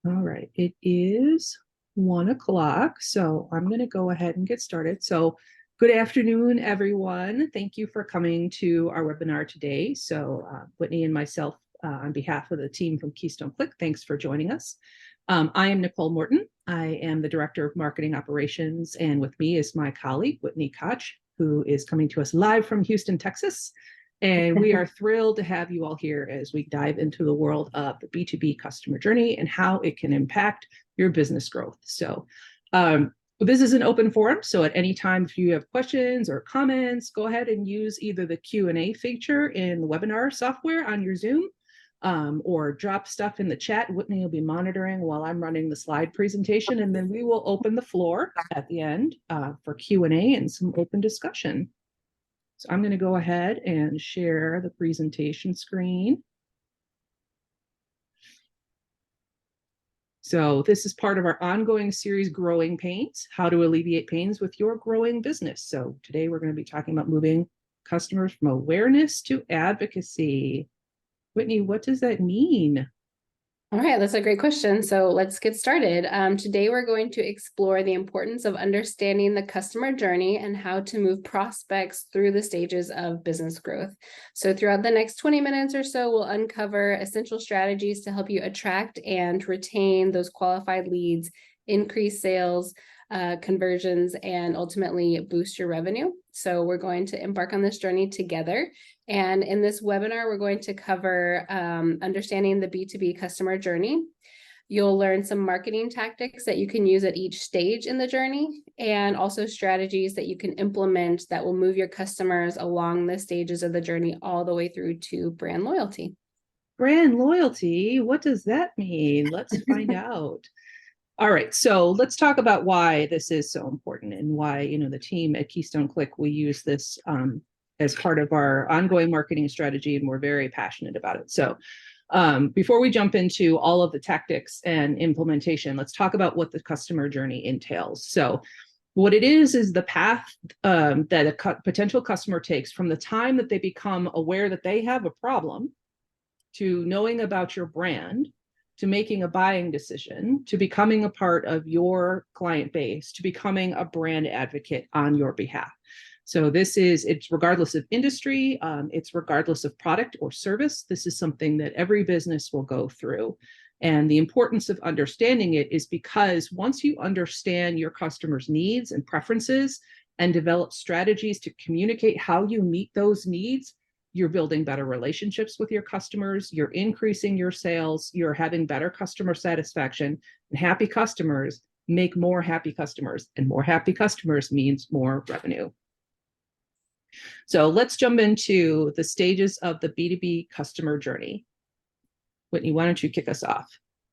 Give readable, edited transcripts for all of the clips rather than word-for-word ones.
All right, it is 1 o'clock, so I'm going to go ahead and get started. So good afternoon, everyone. Thank you for coming to our webinar today. So Whitney and myself, on behalf of the team from Keystone Click, thanks for joining us. I am Nicole Morton. I am the Director of Marketing Operations, and with me is my colleague, Whitney Koch, who is coming to us live from Houston, Texas. And we are thrilled to have you all here as we dive into the world of the B2B customer journey and how it can impact your business growth. So this is an open forum. So at any time, if you have questions or comments, go ahead and use either the Q&A feature in the webinar software on your Zoom, or drop stuff in the chat. Whitney will be monitoring while I'm running the slide presentation, and then we will open the floor at the end for Q&A and some open discussion. So I'm going to go ahead and share the presentation screen. So this is part of our ongoing series, Growing Pains, how to alleviate pains with your growing business. So today we're going to be talking about moving customers from awareness to advocacy. Whitney, what does that mean? All right, that's a great question. So let's get started. Today, we're going to explore the importance of understanding the customer journey and how to move prospects through the stages of business growth. So throughout the next 20 minutes or so, we'll uncover essential strategies to help you attract and retain those qualified leads, increase sales, conversions, and ultimately boost your revenue. So we're going to embark on this journey together. And in this webinar, we're going to cover understanding the B2B customer journey. You'll learn some marketing tactics that you can use at each stage in the journey, and also strategies that you can implement that will move your customers along the stages of the journey all the way through to brand loyalty. Brand loyalty, what does that mean? Let's find out. All right, so let's talk about why this is so important and why, the team at Keystone Click, we use this as part of our ongoing marketing strategy, and we're very passionate about it. So before we jump into all of the tactics and implementation, let's talk about what the customer journey entails. So what it is the path that a potential customer takes from the time that they become aware that they have a problem to knowing about your brand, to making a buying decision, to becoming a part of your client base, to becoming a brand advocate on your behalf. So it's regardless of industry, it's regardless of product or service. This is something that every business will go through. And the importance of understanding it is because once you understand your customers' needs and preferences and develop strategies to communicate how you meet those needs, you're building better relationships with your customers, you're increasing your sales, you're having better customer satisfaction, and happy customers make more happy customers, and more happy customers means more revenue. So let's jump into the stages of the B2B customer journey. Whitney, why don't you kick us off?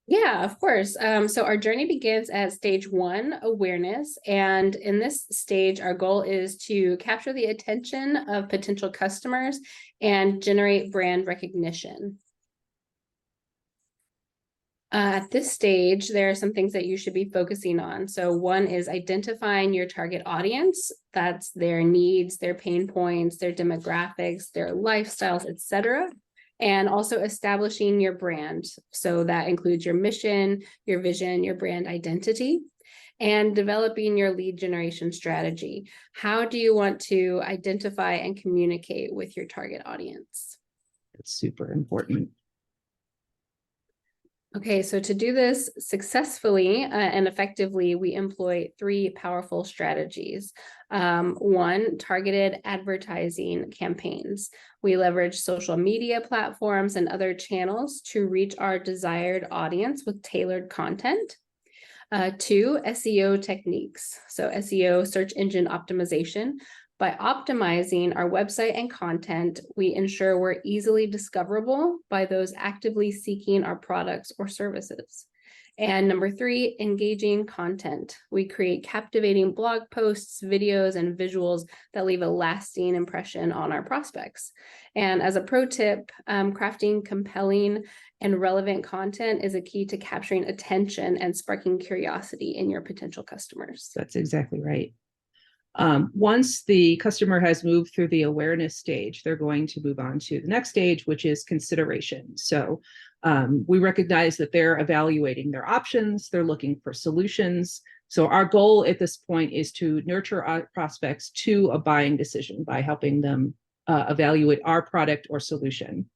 Yeah, of course. So our journey begins at stage 1, awareness. And in this stage, our goal is to capture the attention of potential customers and generate brand recognition. At this stage, there are some things that you should be focusing on. So one is identifying your target audience. That's their needs, their pain points, their demographics, their lifestyles, etc. And also establishing your brand. So that includes your mission, your vision, your brand identity, and developing your lead generation strategy. How do you want to identify and communicate with your target audience? That's super important. Okay, so to do this successfully and effectively, we employ 3 powerful strategies. 1, targeted advertising campaigns. We leverage social media platforms and other channels to reach our desired audience with tailored content. 2, SEO techniques. So SEO, search engine optimization. By optimizing our website and content, we ensure we're easily discoverable by those actively seeking our products or services. And number 3, engaging content. We create captivating blog posts, videos, and visuals that leave a lasting impression on our prospects. And as a pro tip, crafting compelling and relevant content is a key to capturing attention and sparking curiosity in your potential customers. That's exactly right. Once the customer has moved through the awareness stage, they're going to move on to the next stage, which is consideration. So We recognize that they're evaluating their options, they're looking for solutions. So our goal at this point is to nurture our prospects to a buying decision by helping them evaluate our product or solution.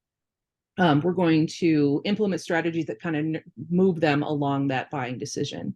We're going to implement strategies that kind of move them along that buying decision.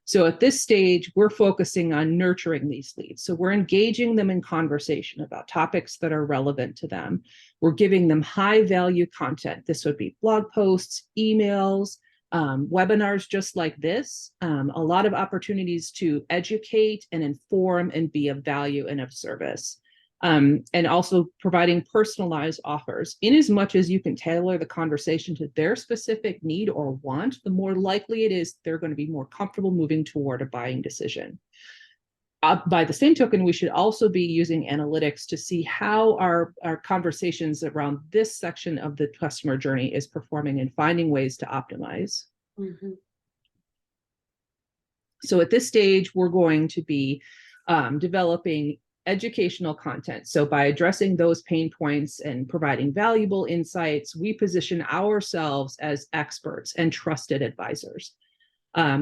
So at this stage, we're focusing on nurturing these leads. So we're engaging them in conversation about topics that are relevant to them. We're giving them high value content. This would be blog posts, emails, webinars just like this, a lot of opportunities to educate and inform and be of value and of service. And also providing personalized offers. In as much as you can tailor the conversation to their specific need or want, the more likely it is they're going to be more comfortable moving toward a buying decision. By the same token, we should also be using analytics to see how our conversations around this section of the customer journey is performing and finding ways to optimize. Mm-hmm. So at this stage, we're going to be developing educational content. So by addressing those pain points and providing valuable insights, we position ourselves as experts and trusted advisors.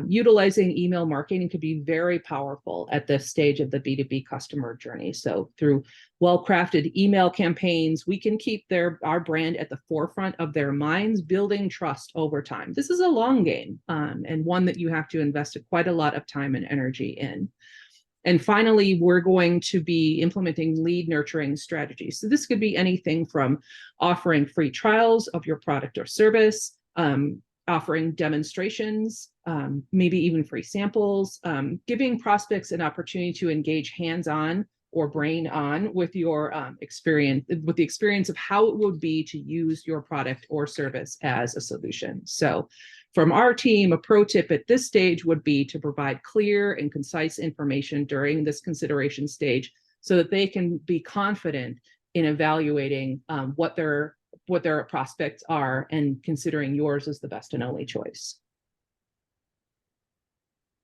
Utilizing email marketing could be very powerful at this stage of the B2B customer journey. So through well-crafted email campaigns, we can keep our brand at the forefront of their minds, building trust over time. This is a long game, and one that you have to invest quite a lot of time and energy in. And finally, we're going to be implementing lead nurturing strategies. So this could be anything from offering free trials of your product or service, offering demonstrations, maybe even free samples, giving prospects an opportunity to engage hands-on or brain-on with your experience, with the experience of how it would be to use your product or service as a solution. So from our team, a pro tip at this stage would be to provide clear and concise information during this consideration stage so that they can be confident in evaluating what their prospects are and considering yours as the best and only choice.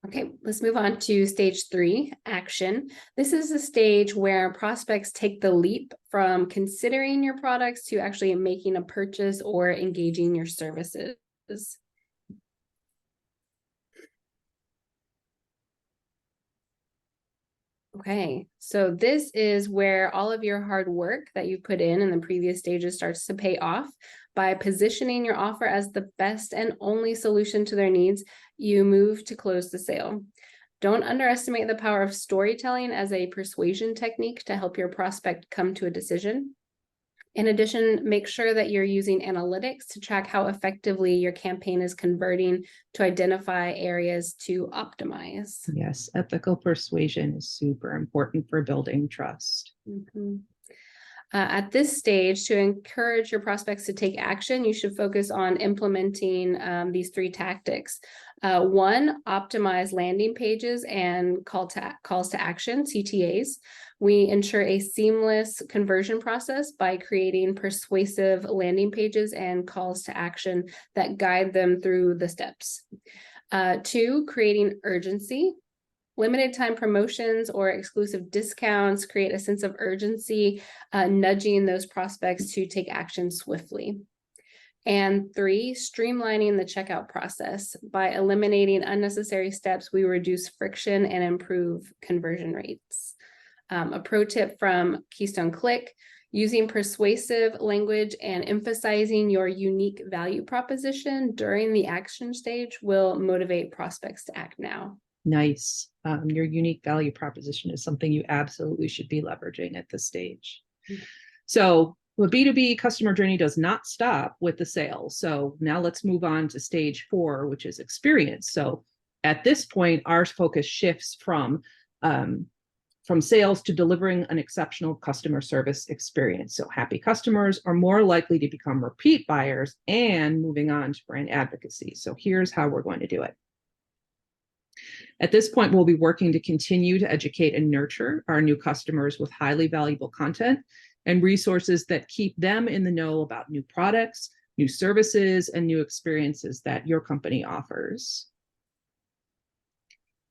Okay, let's move on to stage 3, action. This is the stage where prospects take the leap from considering your products to actually making a purchase or engaging your services. Okay, so this is where all of your hard work that you put in the previous stages starts to pay off. By positioning your offer as the best and only solution to their needs, you move to close the sale. Don't underestimate the power of storytelling as a persuasion technique to help your prospect come to a decision. In addition, make sure that you're using analytics to track how effectively your campaign is converting to identify areas to optimize. Yes, ethical persuasion is super important for building trust. Mm-hmm. At this stage, to encourage your prospects to take action, you should focus on implementing these 3 tactics. 1, optimize landing pages and calls to action, CTAs. We ensure a seamless conversion process by creating persuasive landing pages and calls to action that guide them through the steps. 2, creating urgency. Limited time promotions or exclusive discounts create a sense of urgency, nudging those prospects to take action swiftly. And 3, streamlining the checkout process. By eliminating unnecessary steps, we reduce friction and improve conversion rates. A pro tip from Keystone Click: using persuasive language and emphasizing your unique value proposition during the action stage will motivate prospects to act now. Nice. Your unique value proposition is something you absolutely should be leveraging at this stage. So the B2B customer journey does not stop with the sale. So now let's move on to stage 4, which is experience. So at this point, our focus shifts from sales to delivering an exceptional customer service experience. So happy customers are more likely to become repeat buyers and moving on to brand advocacy. So here's how we're going to do it. At this point, we'll be working to continue to educate and nurture our new customers with highly valuable content and resources that keep them in the know about new products, new services, and new experiences that your company offers.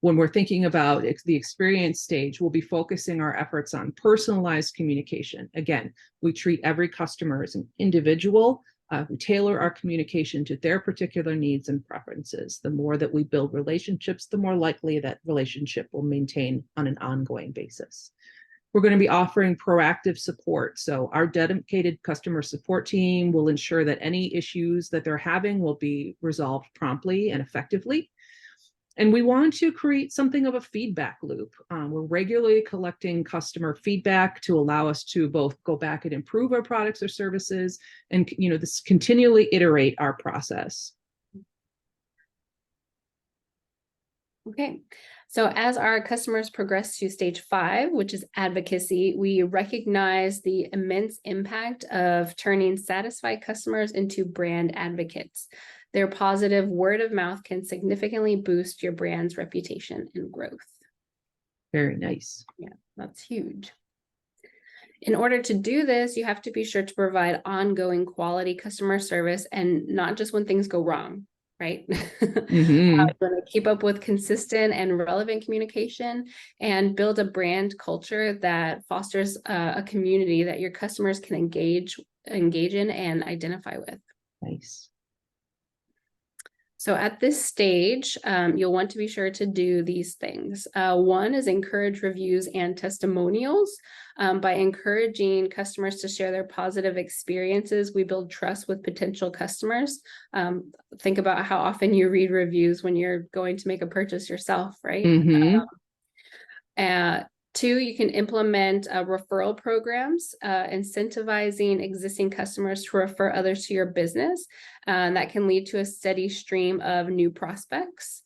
When we're thinking about the experience stage, we'll be focusing our efforts on personalized communication. Again, we treat every customer as an individual, We tailor our communication to their particular needs and preferences. The more that we build relationships, the more likely that relationship will maintain on an ongoing basis. We're going to be offering proactive support. So our dedicated customer support team will ensure that any issues that they're having will be resolved promptly and effectively. And we want to create something of a feedback loop. We're regularly collecting customer feedback to allow us to both go back and improve our products or services and, this continually iterate our process. Okay, so as our customers progress to stage 5, which is advocacy, we recognize the immense impact of turning satisfied customers into brand advocates. Their positive word of mouth can significantly boost your brand's reputation and growth. Very nice. Yeah, that's huge. In order to do this, you have to be sure to provide ongoing quality customer service and not just when things go wrong, right? Mm-hmm. You want to keep up with consistent and relevant communication and build a brand culture that fosters a community that your customers can engage in and identify with. Nice. So at this stage, you'll want to be sure to do these things. One is encourage reviews and testimonials. By encouraging customers to share their positive experiences, we build trust with potential customers. Think about how often you read reviews when you're going to make a purchase yourself, right? Mm-hmm. 2, you can implement referral programs, incentivizing existing customers to refer others to your business. That can lead to a steady stream of new prospects.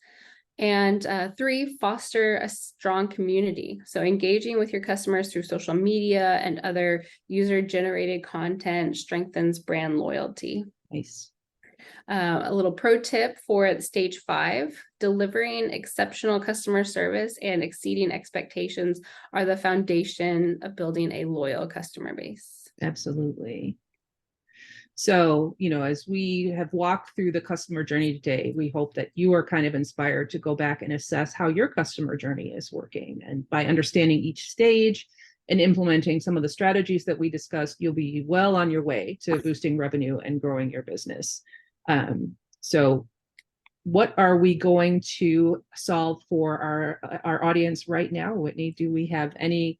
And 3, foster a strong community. So engaging with your customers through social media and other user-generated content strengthens brand loyalty. Nice. A little pro tip for stage 5, delivering exceptional customer service and exceeding expectations are the foundation of building a loyal customer base. Absolutely. So, as we have walked through the customer journey today, we hope that you are kind of inspired to go back and assess how your customer journey is working. And by understanding each stage and implementing some of the strategies that we discussed, you'll be well on your way to boosting revenue and growing your business. So what are we going to solve for our audience right now? Whitney, do we have any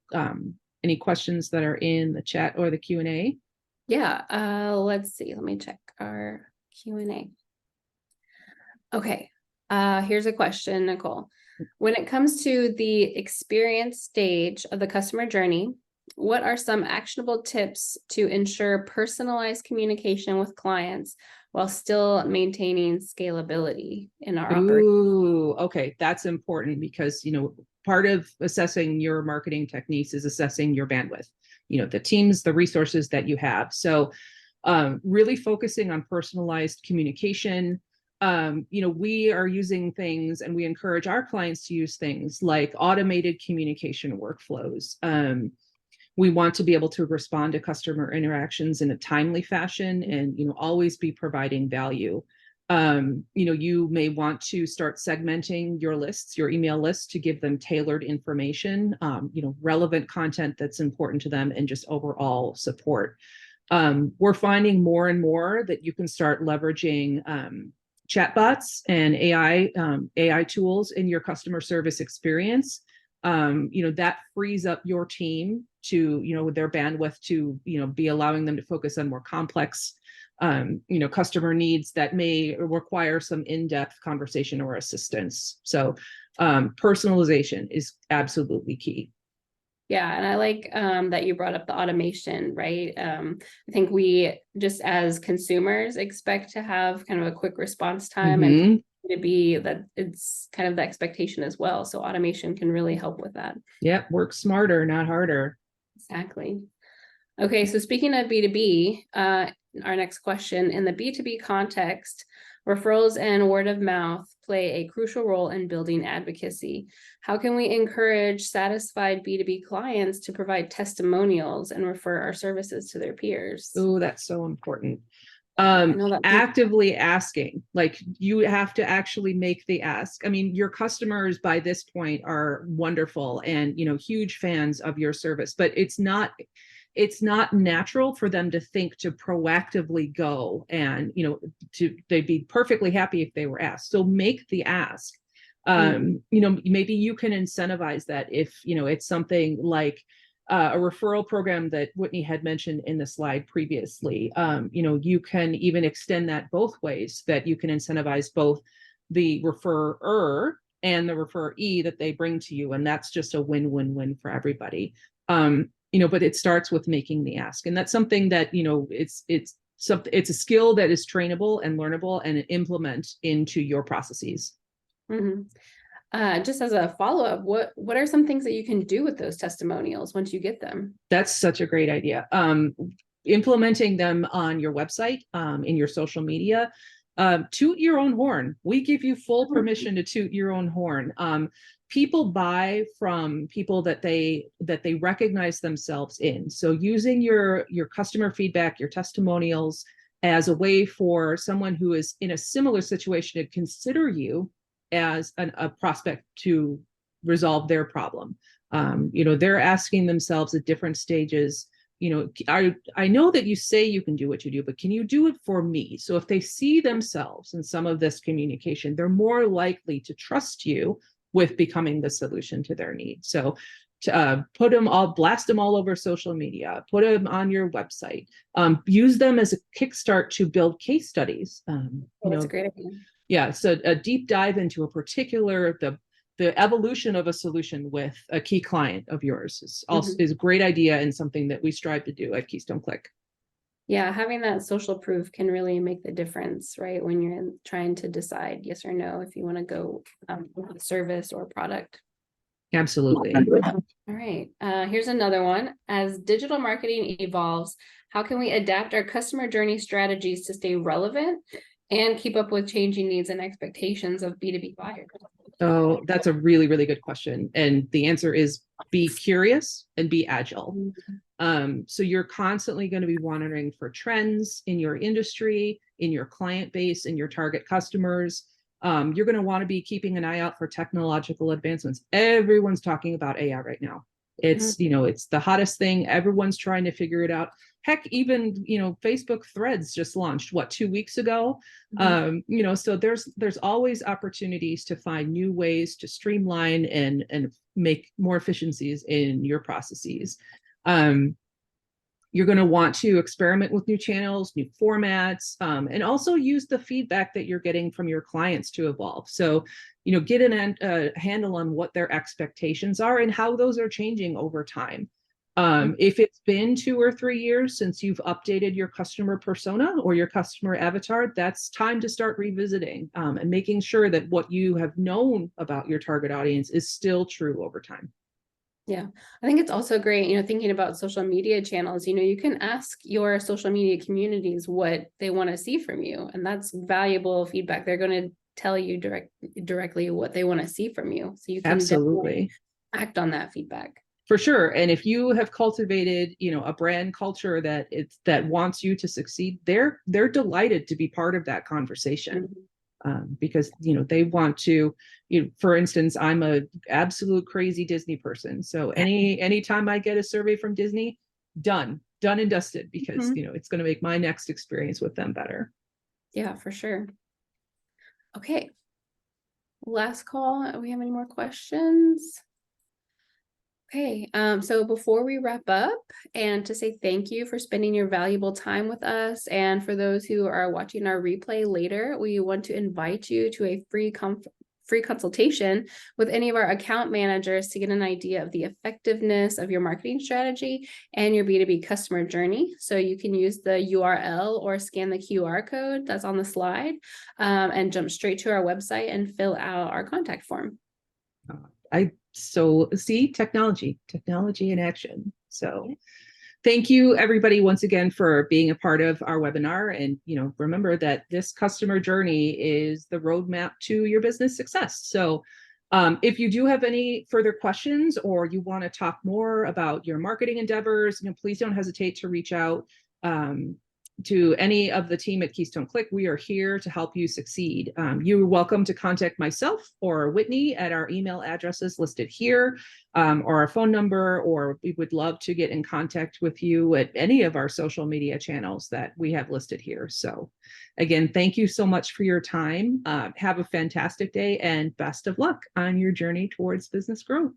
questions that are in the chat or the Q&A? Yeah, let's see. Let me check our Q&A. Okay, here's a question, Nicole. When it comes to the experience stage of the customer journey, what are some actionable tips to ensure personalized communication with clients while still maintaining scalability in our operation? Ooh, okay, that's important because, part of assessing your marketing techniques is assessing your bandwidth, the teams, the resources that you have. So really focusing on personalized communication. We are using things, and we encourage our clients to use things like automated communication workflows. We want to be able to respond to customer interactions in a timely fashion and, always be providing value. You may want to start segmenting your lists, your email lists, to give them tailored information, relevant content that's important to them, and just overall support. We're finding more and more that you can start leveraging chatbots and AI tools in your customer service experience. That frees up your team to, with their bandwidth to, be allowing them to focus on more complex, customer needs that may require some in-depth conversation or assistance. So personalization is absolutely key. Yeah, and I like that you brought up the automation, right? I think we just as consumers expect to have kind of a quick response time and to be that it's kind of the expectation as well. So automation can really help with that. Yep, work smarter, not harder. Exactly. Okay, so speaking of B2B, our next question, in the B2B context, referrals and word of mouth play a crucial role in building advocacy. How can we encourage satisfied B2B clients to provide testimonials and refer our services to their peers? Oh, that's so important. Actively asking, like you have to actually make the ask. I mean, your customers by this point are wonderful and, huge fans of your service, but it's not it's not natural for them to think to proactively go and, they'd be perfectly happy if they were asked. So make the ask. Maybe you can incentivize that if, it's something like a referral program that Whitney had mentioned in the slide previously. You can even extend that both ways, that you can incentivize both the referrer and the referee that they bring to you. And that's just a win-win-win for everybody. But it starts with making the ask. And that's something that, it's a skill that is trainable and learnable and implement into your processes. Just as a follow-up, what are some things that you can do with those testimonials once you get them? That's such a great idea. Implementing them on your website, in your social media. Toot your own horn. We give you full permission to toot your own horn. People buy from people that they recognize themselves in. So using your customer feedback, your testimonials, as a way for someone who is in a similar situation to consider you as a prospect to resolve their problem. They're asking themselves at different stages, I know that you say you can do what you do, but can you do it for me? So if they see themselves in some of this communication, they're more likely to trust you with becoming the solution to their needs. So blast them all over social media, put them on your website, use them as a kickstart to build case studies. That's a great idea. Yeah, so a deep dive into a particular, the evolution of a solution with a key client of yours is also is a great idea, and something that we strive to do at Keystone Click. Yeah, having that social proof can really make the difference, right? When you're trying to decide yes or no, if you want to go with a service or product. Absolutely. All right. Here's another one. As digital marketing evolves, how can we adapt our customer journey strategies to stay relevant and keep up with changing needs and expectations of B2B buyers? Oh, that's a really, really good question. And the answer is be curious and be agile. So you're constantly going to be monitoring for trends in your industry, in your client base, in your target customers. You're going to want to be keeping an eye out for technological advancements. Everyone's talking about AI right now. It's, it's the hottest thing. Everyone's trying to figure it out. Heck, even, Facebook Threads just launched, 2 weeks ago? So there's always opportunities to find new ways to streamline and make more efficiencies in your processes. You're going to want to experiment with new channels, new formats, and also use the feedback that you're getting from your clients to evolve. So, get a handle on what their expectations are and how those are changing over time. If it's been 2 or 3 years since you've updated your customer persona or your customer avatar, that's time to start revisiting and making sure that what you have known about your target audience is still true over time. Yeah, I think it's also great, thinking about social media channels, you can ask your social media communities what they want to see from you. And that's valuable feedback. They're going to tell you directly what they want to see from you. So you can absolutely act on that feedback. For sure. And if you have cultivated, a brand culture that wants you to succeed, they're delighted to be part of that conversation. Because they want to, for instance, I'm a absolute crazy Disney person. So anytime I get a survey from Disney, done and dusted, because it's going to make my next experience with them better. Yeah, for sure. Okay. Last call. Do we have any more questions? Okay, so before we wrap up, and to say thank you for spending your valuable time with us, and for those who are watching our replay later, we want to invite you to a free consultation with any of our account managers to get an idea of the effectiveness of your marketing strategy and your B2B customer journey. So you can use the URL or scan the QR code that's on the slide and jump straight to our website and fill out our contact form. So see, technology in action. So thank you, everybody, once again, for being a part of our webinar. And, remember that this customer journey is the roadmap to your business success. So if you do have any further questions, or you want to talk more about your marketing endeavors, please don't hesitate to reach out. to any of the team at Keystone Click, we are here to help you succeed. You're welcome to contact myself or Whitney at our email addresses listed here, or our phone number, or we would love to get in contact with you at any of our social media channels that we have listed here. So again, thank you so much for your time. Have a fantastic day and best of luck on your journey towards business growth.